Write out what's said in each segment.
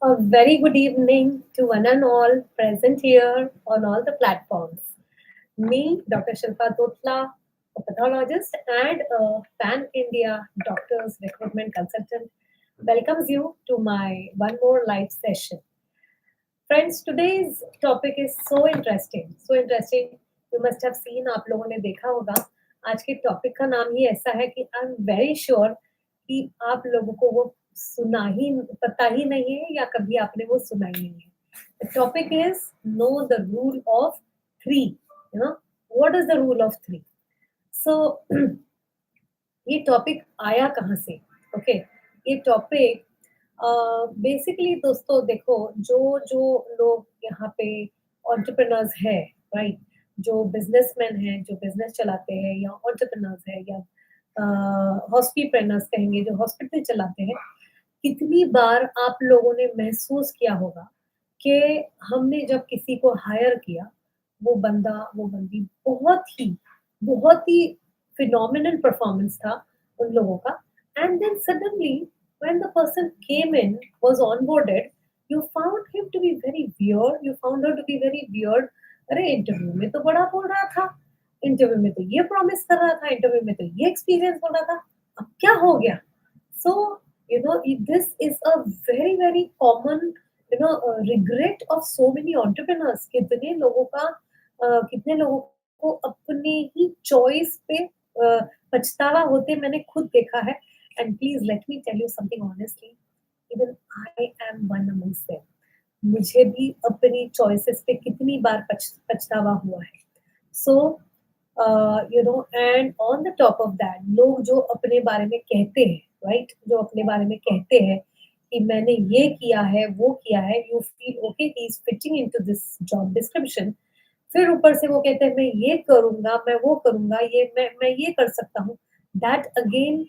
A very good evening to one and all present here on all the platforms. Me, Dr. Shilpa Totla, a pathologist and a Pan India Doctors Recruitment Consultant, welcomes you to my one more live session. Friends, today's topic is so interesting. So interesting. You must have seen, आप लोगों ने देखा होगा. आज के topic का नाम ही ऐसा है कि आई एम वेरी श्योर कि आप लोगों को वो सुना ही पता ही नहीं है या कभी आपने वो सुना ही नहीं है. The topic is know the rule of three. You know what is the rule of three? So ये टॉपिक आया कहाँ से? ओके, ये टॉपिक बेसिकली दोस्तों देखो, जो जो लोग यहाँ पे एंटरप्रेन्योर्स है, राइट, जो बिजनेसमैन हैं, जो बिजनेस चलाते हैं या एंटरप्रेन्योर्स है या हॉस्पिटल्स कहेंगे, जो हॉस्पिटल चलाते हैं, कितनी बार आप लोगों ने महसूस किया होगा कि हमने जब किसी को हायर किया, वो बंदा वो बंदी बहुत ही फिनोमिनल परफॉर्मेंस था उन लोगों का. And then suddenly when the person came in, was onboarded, you found him to be very weird, you found her to be very weird. अरे इंटरव्यू में तो बड़ा बोल रहा था, इंटरव्यू में तो ये प्रॉमिस कर रहा था, इंटरव्यू में तो ये एक्सपीरियंस बोल रहा था, अब क्या हो गया? So, this is a very, very common, regret of so many entrepreneurs. कितने लोगों को अपने ही चॉइस पे पछतावा होते मैंने खुद देखा है. And please let me tell you something honestly, even I am one amongst them. मुझे भी अपनी चॉइसेस पे कितनी बार पछतावा हुआ है. So and on the top of that, लोग जो अपने बारे में कहते हैं, राइट, जो अपने बारे में कहते हैं कि मैंने ये किया है, वो किया है, you feel okay he is fitting into this job description. फिर ऊपर से वो कहते हैं मैं ये करूंगा, मैं वो करूंगा, ये मैं ये कर सकता हूँ. That again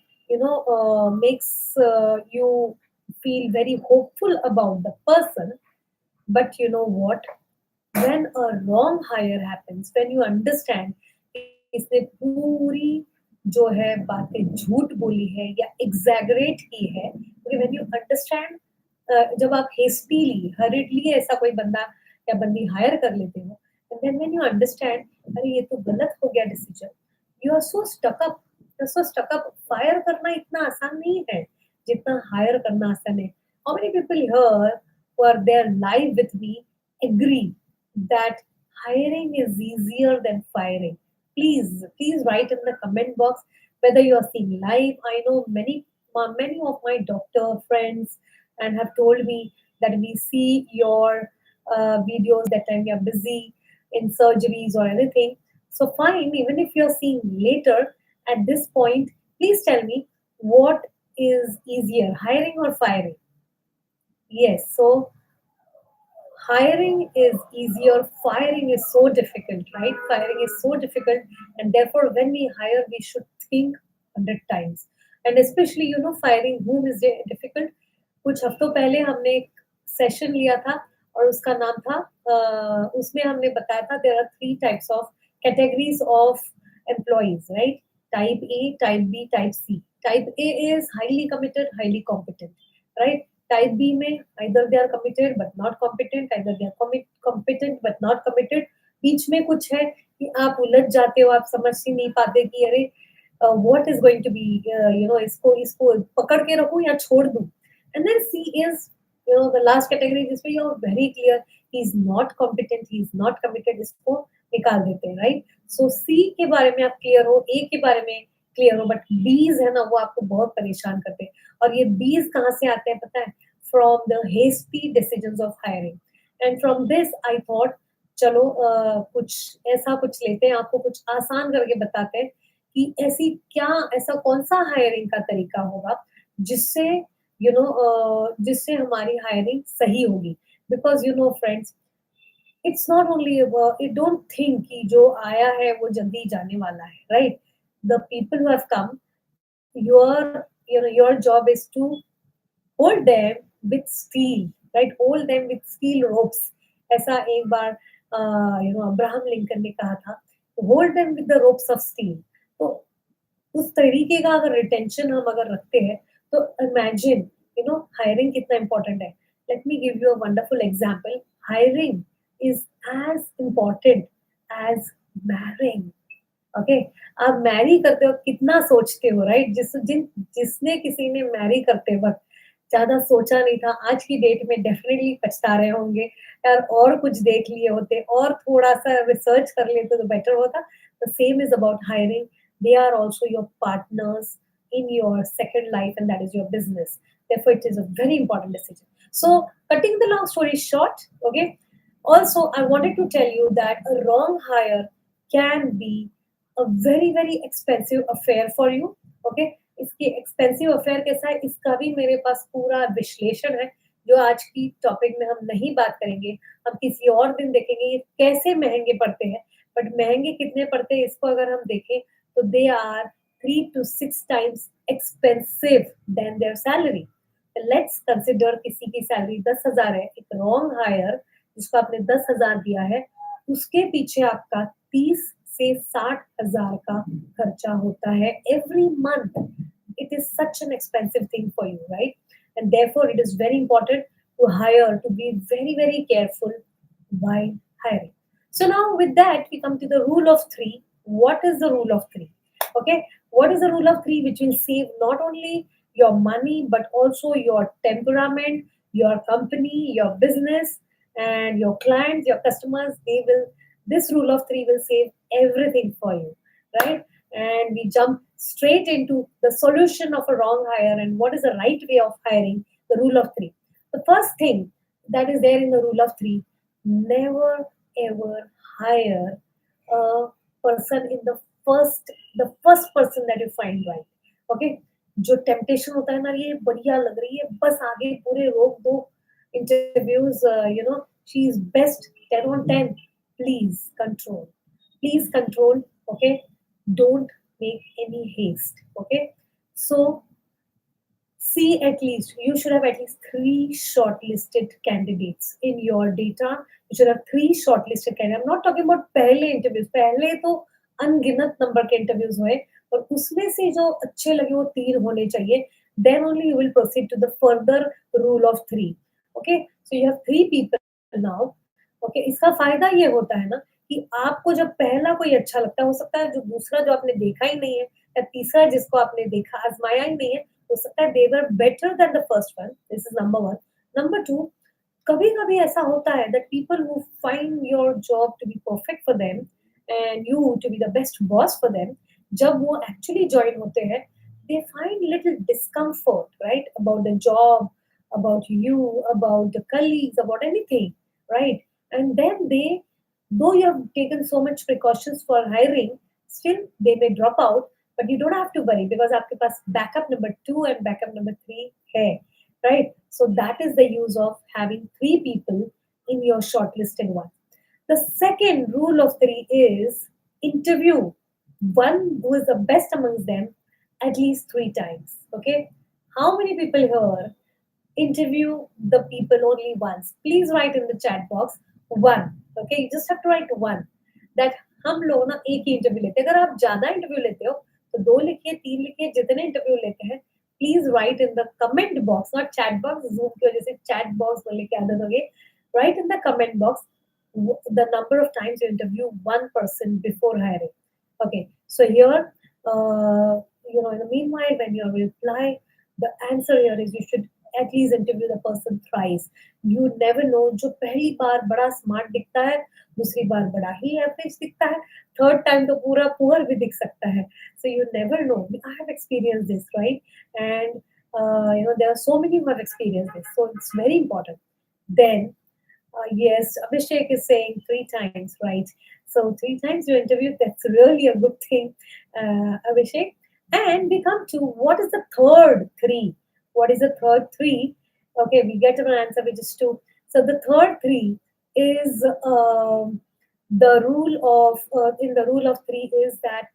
makes you feel very hopeful about the person. But you know what, when a wrong hire happens, when you understand इसने पूरी जो है बातें झूठ बोली है या एग्जैगरेट की है, क्योंकि when you understand, जब आप हेस्टीली हरिडली ऐसा कोई बंदा या बंदी हायर कर लेते हो, and then when you understand अरे ये तो गलत हो गया decision, you are so stuck up. So stuck up. Fire करना इतना आसान नहीं है जितना हायर करना आसान है. How many people here who are there live with me agree that hiring is easier than firing? Please write in the comment box whether you are seeing live. I know many of my doctor friends and have told me that we see your videos that time you are busy in surgeries or anything. So fine, even if you're seeing later, at this point, please tell me what is easier, hiring or firing? Yes, so hiring is easier, firing is so difficult, right? Firing is so difficult, and therefore, when we hire, we should think 100 times. And especially, firing whom is difficult. कुछ हफ्तों पहले हमने एक session लिया था और उसका नाम था, उसमें हमने बताया था there are 3 types of categories of employees, right? Type A, Type B, Type C. Type A is highly committed, highly competent, right? Type B में either they are committed but not competent, either they are competent but not committed. बीच में कुछ है कि आप उलझ जाते हो, आप समझ ही नहीं पाते कि अरे what is going to be, इसको पकड़ के रखूं या छोड़ दूं. And then C is, the last category जिसमें you're very clear he is not competent, he is not committed, इसको निकाल देते हैं, right? So C के बारे में आप क्लियर हो, A के बारे में क्लियर हो, बट B's है ना, वो आपको बहुत परेशान करते हैं. और ये B's कहाँ से आते हैं पता है? From the hasty decisions of hiring. And from this I thought चलो कुछ लेते हैं, आपको कुछ आसान करके बताते हैं कि ऐसा कौन सा हायरिंग का तरीका होगा जिससे जिससे हमारी हायरिंग सही होगी. Because friends, it's not only it don't think कि जो आया है वो जल्दी जाने वाला है, right? The people who have come, your job is to hold them with steel, right? Hold them with steel ropes. ऐसा एक बार अब्राहम लिंकन ने कहा था, hold them with the ropes of steel. तो उस तरीके का अगर रिटेंशन हम अगर रखते हैं तो इमेजिन हायरिंग कितना इंपॉर्टेंट है. let me give you a wonderful example. Hiring is as important as marrying. Okay, आप मैरी करते हो कितना सोचते हो, राइट? जिसने किसी ने मैरी करते वक्त ज्यादा सोचा नहीं था, आज की डेट में डेफिनेटली पछता रहे होंगे यार, और कुछ देख लिए होते और थोड़ा सा रिसर्च कर लेते तो बेटर होता। The same is about hiring, they are also your partners in your second life, and that is your business. Therefore it is a very important decision. So cutting the long story short, okay, also I wanted to tell you that a wrong hire can be a very very expensive affair for you. Okay, इसके expensive affair कैसा है, इसका भी मेरे पास पूरा विश्लेषण है, जो आज की टॉपिक में हम नहीं बात करेंगे। हम किसी और दिन देखेंगे ये कैसे महंगे पड़ते हैं, बट महंगे कितने पड़ते हैं इसको अगर हम देखें तो they are 3 to 6 times expensive than their salary. Let's consider किसी की सैलरी 10,000 है, एक रॉन्ग हायर जिसको आपने 10,000 दिया है, उसके पीछे आपका 30 से 60 हजार का खर्चा होता है every month. It is such an expensive thing for you, right? And therefore it is very important to hire, to be very very careful while hiring. So now with that we come to the rule of three. What is the rule of three? Okay, what is the rule of three which will save not only your money but also your temperament, your company, your business, and your clients, your customers? They will, this rule of three will save everything for you, right? And we jump straight into the solution of a wrong hire and what is the right way of hiring. The rule of three, the first thing that is there in the rule of three: never ever hire a person in the first person that you find, right? Okay, जो temptation होता है ना, ये बढ़िया लग रही है, बस आगे पूरे रोक दो interviews, she is best 10 on 10. Please control, okay? Don't make any haste, okay? So see, at least you should have at least three shortlisted candidates in your data. You should have three shortlisted candidates. I'm not talking about पहले interviews. पहले तो अनगिनत number के interviews हुए और उसमें से जो अच्छे लगे वो 3 होने चाहिए. Then only you will proceed to the further rule of three. Okay, so you have 3 people now. Okay, इसका फायदा ये होता है ना कि आपको जब पहला कोई अच्छा लगता है, हो सकता है जो दूसरा जो आपने देखा ही नहीं है या तीसरा जिसको आपने देखा आजमाया ही नहीं है, हो सकता है they were better than the first one. This is number one. Number two, कभी कभी ऐसा होता है that people who find your job to be perfect for them and you to be the best boss for them, जब वो actually join होते हैं they find little discomfort, right, about the job, about you, about the colleagues, about anything, right? And then they, though you have taken so much precautions for hiring, still they may drop out, but you don't have to worry because आपके पास backup number 2 and backup number 3 है, right? So that is the use of having 3 people in your shortlisted one. The second rule of three is interview one who is the best amongst them at least 3 times. Okay, how many people here interview the people only once? Please write in the chat box one. Okay, you just have to write one. That हम लोग ना एक ही interview लेते हैं, अगर आप ज्यादा interview लेते हो तो 2 लिखिए, 3 लिखिए, जितने इंटरव्यू लेते हैं please right in the comment box, not chat box, zoom की वजह से चैट बॉक्स बोलने की आदत हो गई। Right in the comment box the number of times you interview one person before hiring. Okay, so here, in the meanwhile, when you reply, the answer here is you should at least interview the person thrice. You never know, जो पहली बार बड़ा smart दिखता है, दूसरी बार बड़ा ही average दिखता है, third time तो पूरा पुअर भी दिख सकता है. So you never know. I have experienced this, right? And there are so many who have experienced this, so it's very important. Then yes, Abhishek is saying 3 times, right? So 3 times you interviewed, that's really a good thing, Abhishek. And we come to what is the third three? What is the third three? Okay, we get an answer which is 2. So the third three is the rule of in the rule of three is that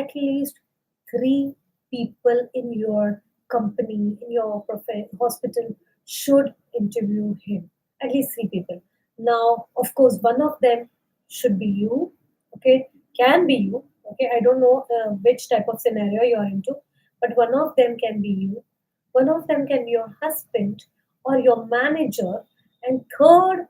at least 3 people in your company, in your hospital should interview him. At least 3 people. Now, of course, one of them should be you. Okay, can be you. Okay, I don't know which type of scenario you are into, but one of them can be you. One of them can be your husband, or your manager, and third,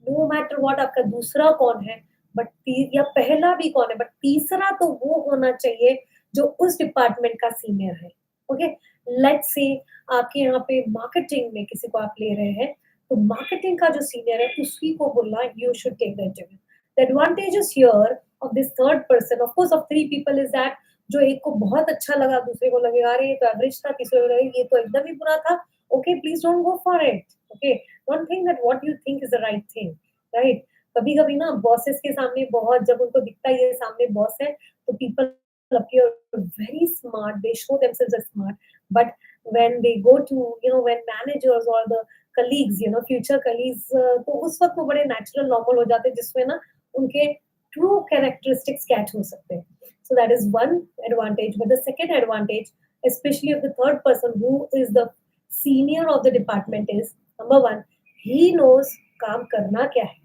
no matter what आपका दूसरा कौन है, but या पहला भी कौन है, but तीसरा तो वो होना चाहिए जो उस डिपार्टमेंट का सीनियर है। ओके, लेट्स से आपके यहाँ पे मार्केटिंग में किसी को आप ले रहे हैं, तो मार्केटिंग का जो सीनियर है उसी को बोलना you should take the interview. The advantages here of this third person, of course of three people, is that जो एक को बहुत अच्छा लगा, दूसरे को लगेगा अरे ये तो एवरेज था, तीसरे को लगेगा ये तो एकदम ही बुरा था। Okay, please don't go for it. Okay, don't think that what you think is the right thing, right? कभी-कभी ना बॉसेस के सामने बहुत, जब उनको दिखता है ये सामने बॉस है, तो people appear very smart, they show themselves as smart, but when they go to, when managers or the colleagues, future colleagues, तो उस वक्त वो बड़े नेचुरल नॉर्मल हो जाते हैं, जिसमें ना उनके ट्रू कैरेक्टरिस्टिक्स कैच हो सकते हैं। So that is one advantage. But the second advantage, especially of the third person who is the senior of the department, is number one, he knows काम करना क्या है,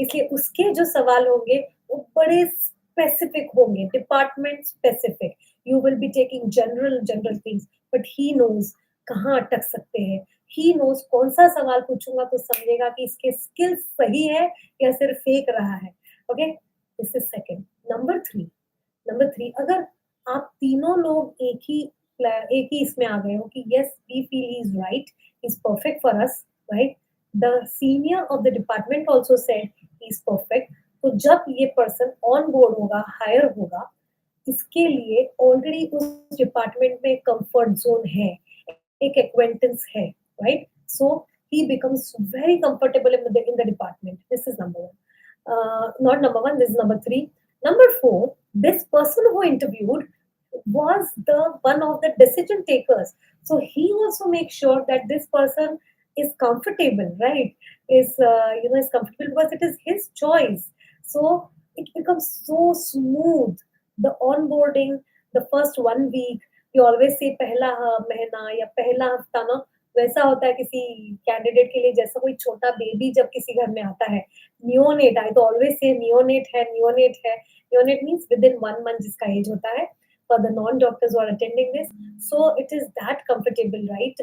इसलिए उसके जो सवाल होंगे वो बड़े स्पेसिफिक होंगे, department specific. You will be taking general general things, but he knows कहाँ अटक सकते हैं, ही नोज कौन सा सवाल पूछूंगा तो समझेगा कि इसके स्किल सही है या सिर्फ फेक रहा है। Okay, this is second. Number three, अगर आप तीनों लोग एक ही इसमें आ गए हो कि yes we feel he is right, is perfect for us, right, the senior of the department also said he is perfect, तो जब ये पर्सन ऑन बोर्ड होगा, हायर होगा, इसके लिए ऑलरेडी उस डिपार्टमेंट में कंफर्ट जोन है, एक एक्वेंटेंस है, right? So he becomes very comfortable in the department. This is number one. Not number one, this is number three. Number four, this person who interviewed was the one of the decision takers. So he also makes sure that this person is comfortable, right? Is comfortable because it is his choice. So it becomes so smooth. The onboarding, the first 1 week, you always say पहला महीना या पहला हफ्ता ना, वैसा होता है किसी कैंडिडेट के लिए जैसा कोई छोटा बेबी जब किसी घर में आता है, नियोनेट। आई तो ऑलवेज से नियोनेट है, नियोनेट है। Neonate means with in 1 month जिसका एज होता है, for the non-doctors who are attending this. So it is that comfortable, right?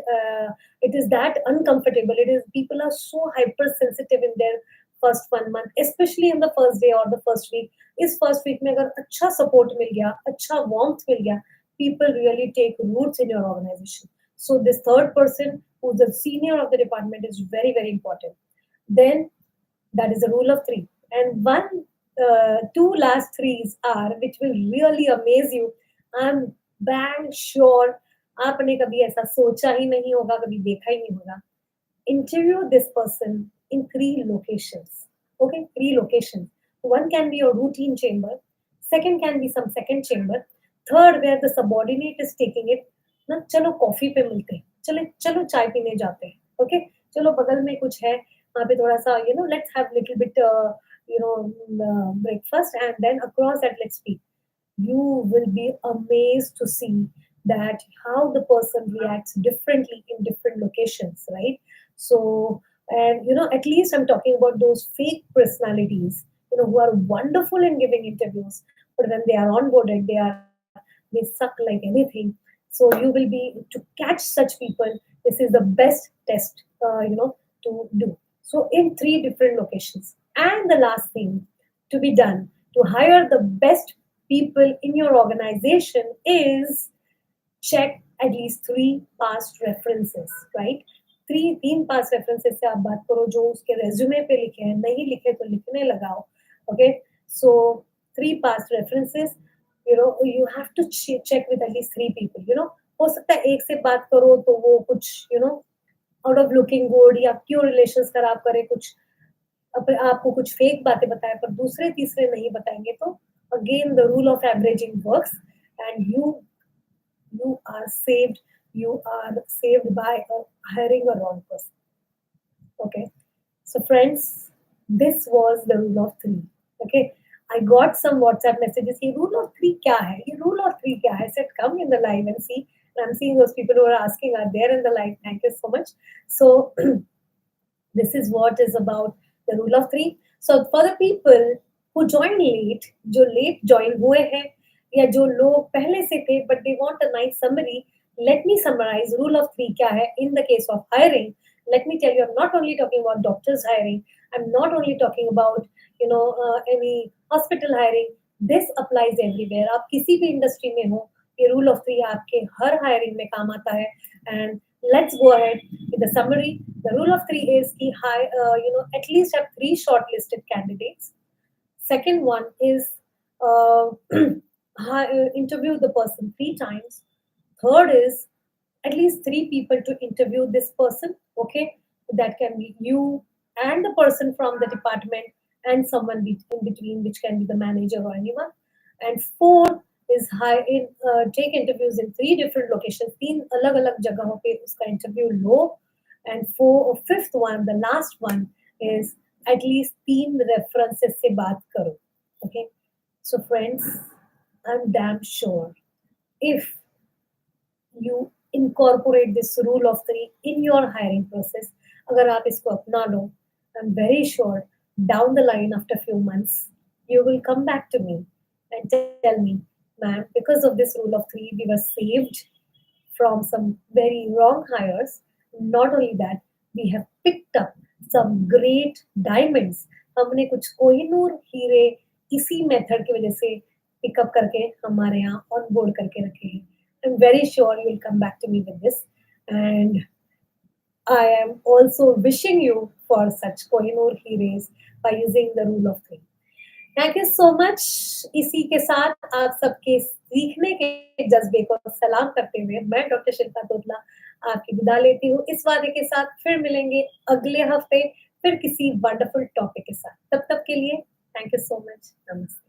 It is that uncomfortable. It is, people are so hypersensitive in their first 1 month, especially in the first day or the first week. इस first week में अगर अच्छा support मिल गया, अच्छा warmth मिल गया, people really take roots in your organization. So this third person, who's the senior of the department, is very, very important. Then that is a rule of three. And two last threes are, which will really amaze you. I'm bang sure आपने कभी ऐसा सोचा ही नहीं होगा, कभी देखा ही नहीं होगा. Interview this person in 3 locations. Okay, 3 locations. One can be your routine chamber. Second can be some second chamber. Third, where the subordinate is taking it. ना चलो कॉफी पे मिलते हैं, चलो चाय पीने जाते हैं, ओके, चलो बगल में कुछ है वहाँ पे थोड़ा सा let's have little bit breakfast, and then across that let's speak. You will be amazed to see that how the person reacts differently in different locations, right? So, and at least I'm talking about those fake personalities, who are wonderful in giving interviews, but when they are onboarded, they suck like anything. So you will be, to catch such people, this is the best test, to do. So in 3 different locations. And the last thing to be done to hire the best people in your organization is check at least 3 past references, right? 3 past references से आप बात करो, जो उसके resume पे लिखे हैं, नहीं लिखे तो लिखने लगाओ, okay? So 3 past references, you have to check with at least 3 people. हो सकता है एक से बात करो तो वो कुछ out of looking good या क्यों रिलेशंस खराब करे, कुछ आपको कुछ फेक बातें बताए, पर दूसरे तीसरे नहीं बताएंगे, तो again the rule of averaging works, and you are saved by hiring a wrong person. Okay, so friends, this was the rule of three. Okay, I got some WhatsApp messages. ये rule of three क्या है? ये rule of three क्या है? I said come in the live and see. And I'm seeing those people who are asking are there in the live. Thank you so much. So this is what is about the rule of three. So for the people who join late, जो late join हुए हैं या जो लोग पहले से थे but they want a nice summary, let me summarize rule of three क्या है in the case of hiring. let me tell you, I'm not only talking about doctors hiring, I'm not only talking about any hospital hiring. This applies everywhere. आप किसी भी industry में हो, ये rule of three आपके हर hiring में काम आता है. And let's go ahead with the summary. The rule of three is कि at least have three shortlisted candidates. Second one is uh, interview the person three times. Third is at least three people to interview this person. Okay, that can be you and the person from the department and someone in between, which can be the manager or anyone. And four is take interviews in three different locations. तीन अलग अलग जगहों पे उसका interview low. And fifth one, the last one is at least तीन references से बात करो. Okay, so friends, I'm damn sure if you incorporate this rule of three in your hiring process, अगर आप इसको अपना लो, I'm very sure down the line after few months, you will come back to me and tell me, ma'am, because of this rule of three, we were saved from some very wrong hires. Not only that, we have picked up some great diamonds. हमने कुछ कोहिनूर हीरे इसी method की वजह से pickup करके हमारे यहाँ ऑन बोर्ड करके रखे हैं. I'm very sure you will come back to me with this. And I am also wishing you for such Kohinoor heroes by using the rule of three. Thank you so much. इसी के साथ आप सबके सीखने के जज्बे को सलाम करते हुए मैं डॉक्टर शिल्पा तोतला आपकी विदा लेती हूँ, इस वादे के साथ फिर मिलेंगे अगले हफ्ते फिर किसी वंडरफुल टॉपिक के साथ. तब तक के लिए थैंक यू सो मच. नमस्ते.